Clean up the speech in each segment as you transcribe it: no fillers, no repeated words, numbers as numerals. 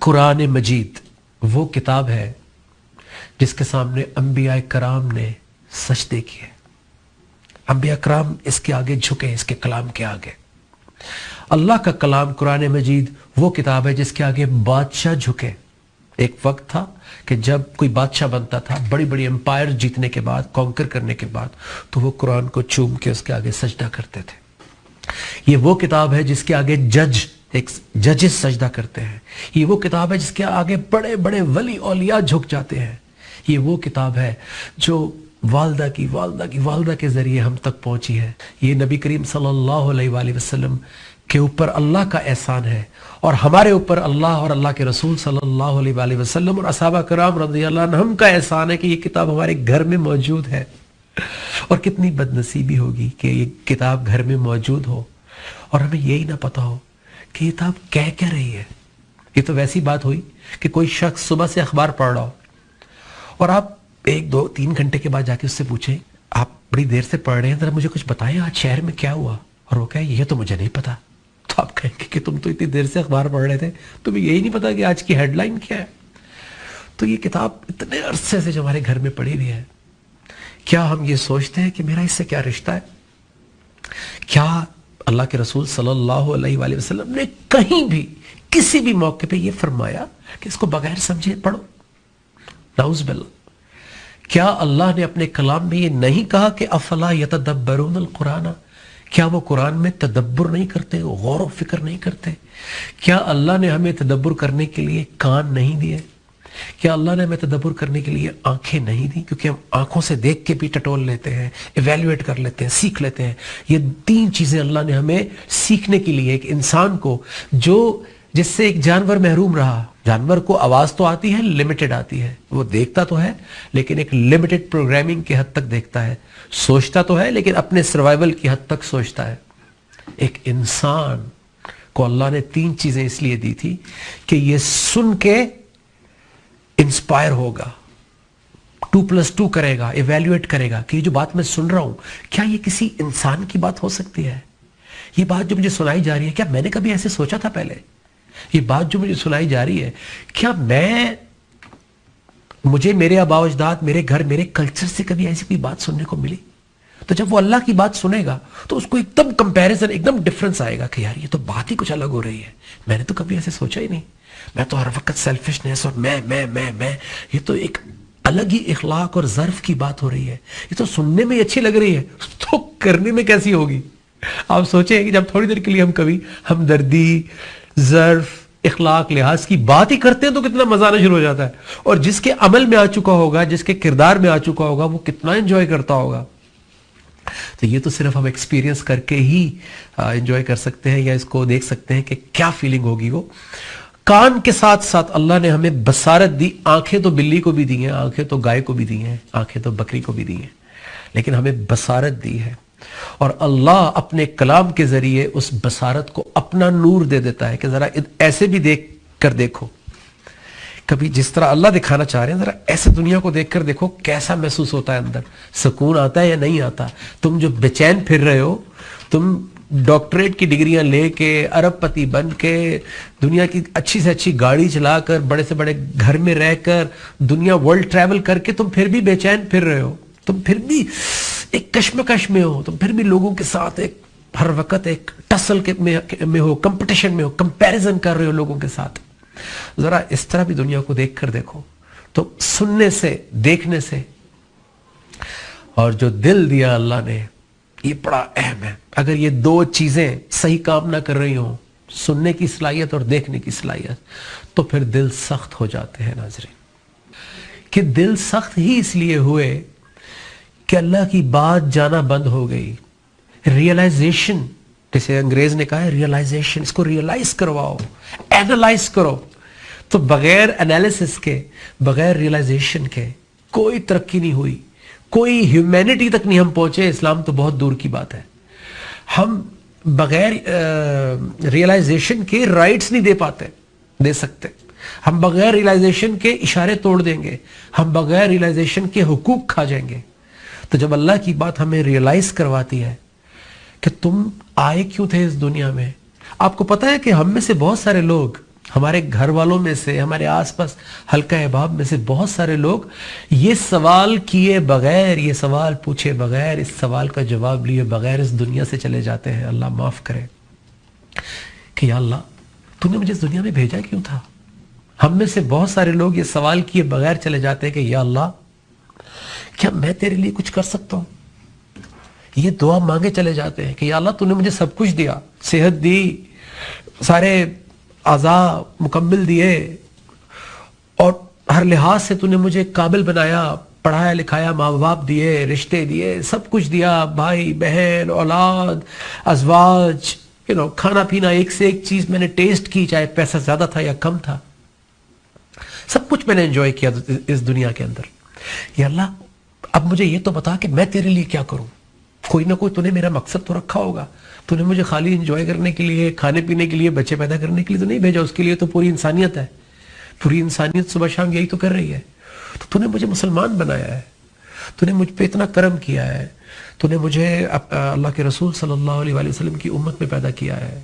قرآن مجید وہ کتاب ہے جس کے سامنے انبیاء کرام نے سجدے کیے. انبیاء کرام اس کے آگے جھکے، اس کے کلام کے آگے. اللہ کا کلام قرآن مجید وہ کتاب ہے جس کے آگے بادشاہ جھکے. ایک وقت تھا کہ جب کوئی بادشاہ بنتا تھا بڑی بڑی امپائر جیتنے کے بعد، کانکر کرنے کے بعد، تو وہ قرآن کو چوم کے اس کے آگے سجدہ کرتے تھے. یہ وہ کتاب ہے جس کے آگے ججز سجدہ کرتے ہیں. یہ وہ کتاب ہے جس کے آگے بڑے بڑے ولی اولیاء جھک جاتے ہیں. یہ وہ کتاب ہے جو والدہ کے ذریعے ہم تک پہنچی ہے. یہ نبی کریم صلی اللہ علیہ وآلہ وسلم کے اوپر اللہ کا احسان ہے، اور ہمارے اوپر اللہ اور اللہ کے رسول صلی اللہ علیہ وآلہ وسلم اور صحابہ کرام رضی اللہ عنہم کا احسان ہے کہ یہ کتاب ہمارے گھر میں موجود ہے. اور کتنی بد نصیبی ہوگی کہ یہ کتاب گھر میں موجود ہو اور ہمیں یہی نہ پتا ہو کہ یہ کتاب کہہ رہی ہے. یہ تو ویسی بات ہوئی کہ کوئی شخص صبح سے اخبار پڑھ رہا ہو اور آپ 1 2 3 گھنٹے کے بعد جا کے اس سے پوچھیں، آپ بڑی دیر سے پڑھ رہے ہیں، ذرا مجھے کچھ بتائیں آج شہر میں کیا ہوا، اور وہ کہے یہ تو مجھے نہیں پتا. تو آپ کہیں گے کہ تم تو اتنی دیر سے اخبار پڑھ رہے تھے، تمہیں یہی نہیں پتا کہ آج کی ہیڈ لائن کیا ہے. تو یہ کتاب اتنے عرصے سے جو ہمارے گھر میں پڑی ہوئی ہے، کیا ہم یہ سوچتے ہیں کہ میرا اس سے کیا رشتہ ہے؟ کیا اللہ کے رسول صلی اللہ علیہ وآلہ وسلم نے کہیں بھی کسی بھی موقع پہ یہ فرمایا کہ اس کو بغیر سمجھے پڑھو؟ نعوذ باللہ. کیا اللہ نے اپنے کلام میں یہ نہیں کہا کہ افلا یتدبرون القرآن؟ کیا وہ قرآن میں تدبر نہیں کرتے، غور و فکر نہیں کرتے؟ کیا اللہ نے ہمیں تدبر کرنے کے لیے کان نہیں دیے؟ کیا اللہ نے ہمیں تدبر کرنے کے لیے آنکھیں نہیں دی؟ کیونکہ ہم آنکھوں سے دیکھ کے بھی ٹٹول لیتے ہیں، ایویلیویٹ کر لیتے ہیں، سیکھ لیتے ہیں. یہ 3 چیزیں اللہ نے ہمیں سیکھنے کے لیے، ایک انسان کو جس سے ایک جانور محروم رہا. جانور کو آواز تو آتی ہے، لمیٹڈ آتی ہے، وہ دیکھتا تو ہے لیکن ایک لمیٹڈ پروگرامنگ کی حد تک دیکھتا ہے، سوچتا تو ہے لیکن اپنے سروائیول کی حد تک سوچتا ہے. ایک انسان کو اللہ نے 3 چیزیں اس لیے دی تھی کہ یہ سن کے انسپائر ہوگا، 2+2 کرے گا، ایویلیویٹ کرے گا کہ یہ جو بات میں سن رہا ہوں کیا یہ کسی انسان کی بات ہو سکتی ہے؟ یہ بات جو مجھے سنائی جا رہی ہے کیا میں نے کبھی ایسے سوچا تھا پہلے؟ یہ بات جو مجھے سنائی جا رہی ہے کیا مجھے میرے آباء و اجداد، میرے گھر، میرے کلچر سے کبھی ایسی کوئی بات سننے کو ملی؟ تو جب وہ اللہ کی بات سنے گا تو اس کو ایک دم کمپیریزن، ایک دم ڈفرنس آئے گا کہ یار یہ تو بات ہی کچھ الگ ہو رہی ہے، میں نے تو کبھی ایسے سوچا ہی نہیں. میں تو ہر وقت سیلفشنس اور میں یہ تو ایک الگ ہی اخلاق اور ظرف کی بات ہو رہی ہے. یہ تو سننے میں اچھی لگ رہی ہے تو کرنے میں کیسی ہوگی؟ آپ سوچیں کہ جب تھوڑی دیر کے لیے ہم کبھی ہمدردی، ظرف، اخلاق، لحاظ کی بات ہی کرتے ہیں تو کتنا مزہ آنا شروع ہو جاتا ہے. اور جس کے عمل میں آ چکا ہوگا، جس کے کردار میں آ چکا ہوگا، وہ کتنا انجوائے کرتا ہوگا. تو یہ تو صرف ہم ایکسپیرینس کر کے ہی انجوائے کر سکتے ہیں یا اس کو دیکھ سکتے ہیں کہ کیا فیلنگ ہوگی. وہ کان کے ساتھ ساتھ اللہ نے ہمیں بصارت دی. آنکھیں تو بلی کو بھی دی ہیں، آنکھیں تو گائے کو بھی دی ہیں، آنکھیں تو بکری کو بھی دی ہیں، لیکن ہمیں بصارت دی ہے. اور اللہ اپنے کلام کے ذریعے اس بصارت کو اپنا نور دے دیتا ہے کہ ذرا ایسے بھی دیکھ کر دیکھو. کبھی جس طرح اللہ دکھانا چاہ رہے ہیں ذرا ایسے دنیا کو دیکھ کر دیکھو کیسا محسوس ہوتا ہے، اندر سکون آتا ہے یا نہیں آتا. تم جو بے چین پھر رہے ہو، تم ڈاکٹریٹ کی ڈگریاں لے کے، ارب پتی بن کے، دنیا کی اچھی سے اچھی گاڑی چلا کر، بڑے سے بڑے گھر میں رہ کر، دنیا ورلڈ ٹریول کر کے تم پھر بھی بے چین پھر رہے ہو، تم پھر بھی ایک کشمکش میں ہو، تم پھر بھی لوگوں کے ساتھ ایک ہر وقت ایک ٹسل میں ہو، کمپٹیشن میں ہو، کمپیریزن کر رہے ہو لوگوں کے ساتھ. ذرا اس طرح بھی دنیا کو دیکھ کر دیکھو. تو سننے سے، دیکھنے سے، اور جو دل دیا اللہ نے یہ بڑا اہم ہے. اگر یہ 2 چیزیں صحیح کام نہ کر رہی ہوں، سننے کی صلاحیت اور دیکھنے کی صلاحیت، تو پھر دل سخت ہو جاتے ہیں. ناظرین، کہ دل سخت ہی اس لیے ہوئے کہ اللہ کی بات جانا بند ہو گئی. ریئلائزیشن، جیسے انگریز نے کہا ہے ریئلائزیشن، اس کو ریئلائز کرواؤ، اینالائز کرو. تو بغیر انالیسس کے، بغیر ریئلائزیشن کے کوئی ترقی نہیں ہوئی، کوئی ہیومینٹی تک نہیں ہم پہنچے. اسلام تو بہت دور کی بات ہے. ہم بغیر ریئلائزیشن کے رائٹس نہیں دے سکتے. ہم بغیر ریئلائزیشن کے اشارے توڑ دیں گے، ہم بغیر ریئلائزیشن کے حقوق کھا جائیں گے. تو جب اللہ کی بات ہمیں ریئلائز کرواتی ہے کہ تم آئے کیوں تھے اس دنیا میں. آپ کو پتا ہے کہ ہم میں سے بہت سارے لوگ ہمارے گھر والوں میں سے، ہمارے آس پاس حلقہ احباب میں سے بہت سارے لوگ یہ سوال کیے بغیر، یہ سوال پوچھے بغیر، اس سوال کا جواب لیے بغیر اس دنیا سے چلے جاتے ہیں۔ اللہ معاف کرے کہ یا اللہ تو نے مجھے اس دنیا میں بھیجا کیوں تھا؟ ہم میں سے بہت سارے لوگ یہ سوال کیے بغیر چلے جاتے ہیں کہ یا اللہ کیا میں تیرے لیے کچھ کر سکتا ہوں؟ یہ دعا مانگے چلے جاتے ہیں کہ یا اللہ تو نے مجھے سب کچھ دیا، صحت دی، سارے اعضاء مکمل دیے، اور ہر لحاظ سے تو نے مجھے قابل بنایا، پڑھایا لکھایا، ماں باپ دیے، رشتے دیے، سب کچھ دیا، بھائی بہن اولاد ازواج، کھانا پینا، ایک سے ایک چیز میں نے ٹیسٹ کی، چاہے پیسہ زیادہ تھا یا کم تھا، سب کچھ میں نے انجوائے کیا اس دنیا کے اندر۔ یا اللہ اب مجھے یہ تو بتا کہ میں تیرے لیے کیا کروں؟ کوئی نہ کوئی تو نے میرا مقصد تو رکھا ہوگا، تو نے مجھے خالی انجوائے کرنے کے لیے، کھانے پینے کے لیے، بچے پیدا کرنے کے لیے تو نہیں بھیجا، اس کے لیے تو پوری انسانیت ہے، پوری انسانیت صبح شام یہی تو کر رہی ہے۔ تو نے مجھے مسلمان بنایا ہے، تو نے مجھ پہ اتنا کرم کیا ہے، تو نے مجھے اللہ کے رسول صلی اللہ علیہ وآلہ وسلم کی امت میں پیدا کیا ہے،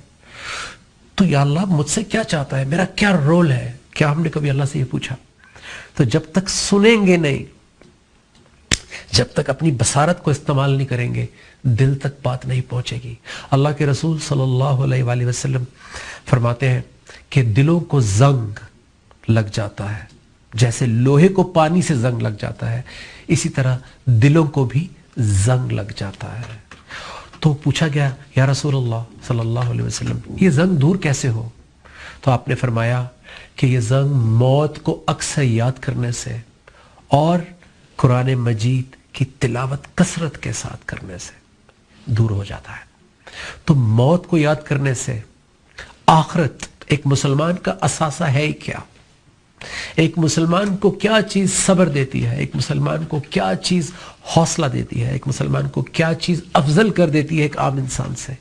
تو یا اللہ مجھ سے کیا چاہتا ہے، میرا کیا رول ہے؟ کیا ہم نے کبھی اللہ سے یہ پوچھا؟ تو جب تک سنیں گے نہیں، جب تک اپنی بصارت کو استعمال نہیں کریں گے، دل تک بات نہیں پہنچے گی۔ اللہ کے رسول صلی اللہ علیہ وآلہ وسلم فرماتے ہیں کہ دلوں کو زنگ لگ جاتا ہے، جیسے لوہے کو پانی سے زنگ لگ جاتا ہے، اسی طرح دلوں کو بھی زنگ لگ جاتا ہے۔ تو پوچھا گیا یا رسول اللہ صلی اللہ علیہ وسلم یہ زنگ دور کیسے ہو؟ تو آپ نے فرمایا کہ یہ زنگ موت کو اکثر یاد کرنے سے اور قرآن مجید کی تلاوت کثرت کے ساتھ کرنے سے دور ہو جاتا ہے۔ تو موت کو یاد کرنے سے آخرت ایک مسلمان کا اثاثہ ہے ہی کیا؟ ایک مسلمان کو کیا چیز صبر دیتی ہے، ایک مسلمان کو کیا چیز حوصلہ دیتی ہے، ایک مسلمان کو کیا چیز افضل کر دیتی ہے ایک عام انسان سے؟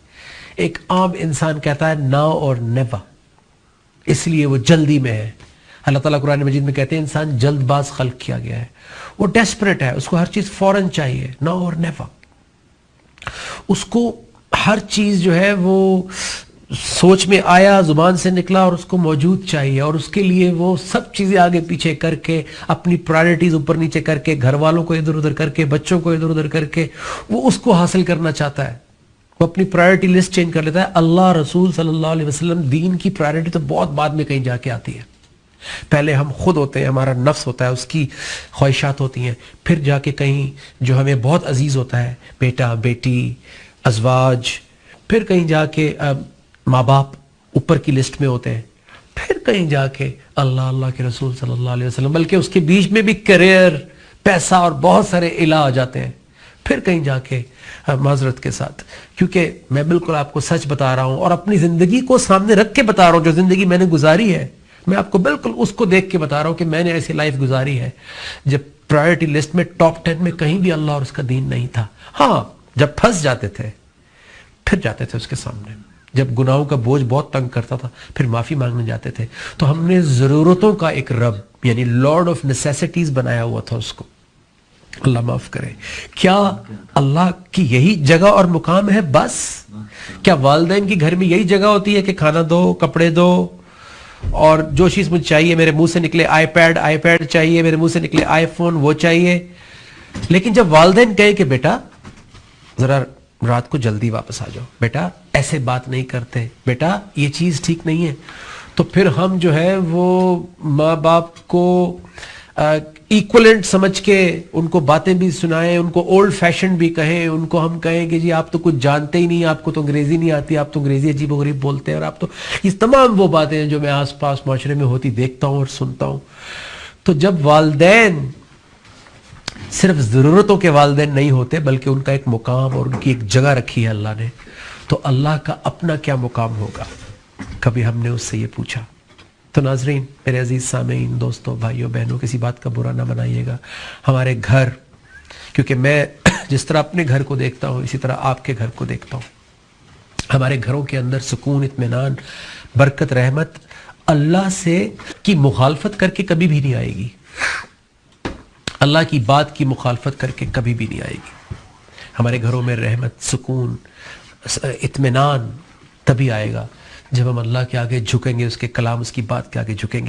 ایک عام انسان کہتا ہے ناؤ اور نیور، اس لیے وہ جلدی میں ہے۔ اللہ تعالیٰ قرآن مجید میں کہتے ہیں انسان جلد باز خلق کیا گیا ہے، وہ ڈیسپریٹ ہے، اس کو ہر چیز فوراً چاہیے، ناؤ اور نیور۔ اس کو ہر چیز جو ہے وہ سوچ میں آیا، زبان سے نکلا اور اس کو موجود چاہیے، اور اس کے لیے وہ سب چیزیں آگے پیچھے کر کے، اپنی پرائرٹیز اوپر نیچے کر کے، گھر والوں کو ادھر ادھر کر کے، بچوں کو ادھر ادھر کر کے وہ اس کو حاصل کرنا چاہتا ہے۔ وہ اپنی پرائرٹی لسٹ چینج کر لیتا ہے۔ اللہ رسول صلی اللہ علیہ وسلم دین کی پرائرٹی تو بہت بعد میں کہیں جا کے آتی ہے۔ پہلے ہم خود ہوتے ہیں، ہمارا نفس ہوتا ہے، اس کی خواہشات ہوتی ہیں، پھر جا کے کہیں جو ہمیں بہت عزیز ہوتا ہے، بیٹا بیٹی، ازواج، پھر کہیں جا کے ماں باپ اوپر کی لسٹ میں ہوتے ہیں، پھر کہیں جا کے اللہ کے رسول صلی اللہ علیہ وسلم، بلکہ اس کے بیچ میں بھی کیریئر، پیسہ اور بہت سارے الہ آ جاتے ہیں، پھر کہیں جا کے معذرت کے ساتھ، کیونکہ میں بالکل آپ کو سچ بتا رہا ہوں اور اپنی زندگی کو سامنے رکھ کے بتا رہا ہوں، جو زندگی میں نے گزاری ہے میں آپ کو بالکل اس کو دیکھ کے بتا رہا ہوں کہ میں نے ایسی لائف گزاری ہے جب پرائرٹی لسٹ میں ٹاپ 10 میں کہیں بھی اللہ اور اس کا دین نہیں تھا۔ ہاں جب پھنس جاتے تھے پھر جاتے تھے اس کے سامنے، جب گناہوں کا بوجھ بہت تنگ کرتا تھا پھر معافی مانگنے جاتے تھے، تو ہم نے ضرورتوں کا ایک رب یعنی لارڈ آف نیسیسٹیز بنایا ہوا تھا اس کو۔ اللہ معاف کرے۔ کیا اللہ کی یہی جگہ اور مقام ہے بس؟ کیا والدین کی گھر میں یہی جگہ ہوتی ہے کہ کھانا دو، کپڑے دو، اور جو چیز مجھے چاہیے، میرے منہ سے نکلے آئی پیڈ چاہیے، میرے منہ سے نکلے آئی فون وہ چاہیے؟ لیکن جب والدین کہے کہ بیٹا ذرا رات کو جلدی واپس آ جاؤ، بیٹا ایسے بات نہیں کرتے، بیٹا یہ چیز ٹھیک نہیں ہے، تو پھر ہم جو ہے وہ ماں باپ کو ایکولنٹ سمجھ کے ان کو باتیں بھی سنائیں، ان کو اولڈ فیشن بھی کہیں، ان کو ہم کہیں کہ جی آپ تو کچھ جانتے ہی نہیں، آپ کو تو انگریزی نہیں آتی، آپ تو انگریزی عجیب و غریب بولتے ہیں، اور آپ تو یہ تمام وہ باتیں ہیں جو میں آس پاس معاشرے میں ہوتی دیکھتا ہوں اور سنتا ہوں۔ تو جب والدین صرف ضرورتوں کے والدین نہیں ہوتے بلکہ ان کا ایک مقام اور ان کی ایک جگہ رکھی ہے اللہ نے، تو اللہ کا اپنا کیا مقام ہوگا؟ کبھی ہم نے اس سے یہ پوچھا؟ تو ناظرین، میرے عزیز سامعین، دوستوں، بھائیوں، بہنوں، کسی بات کا برا نہ منائیے گا۔ ہمارے گھر، کیونکہ میں جس طرح اپنے گھر کو دیکھتا ہوں اسی طرح آپ کے گھر کو دیکھتا ہوں، ہمارے گھروں کے اندر سکون، اطمینان، برکت، رحمت اللہ سے کی مخالفت کر کے کبھی بھی نہیں آئے گی، اللہ کی بات کی مخالفت کر کے کبھی بھی نہیں آئے گی۔ ہمارے گھروں میں رحمت، سکون، اطمینان تبھی آئے گا جب ہم اللہ کے آگے جھکیں گے، اس کے کلام، اس کی بات کے آگے جھکیں گے،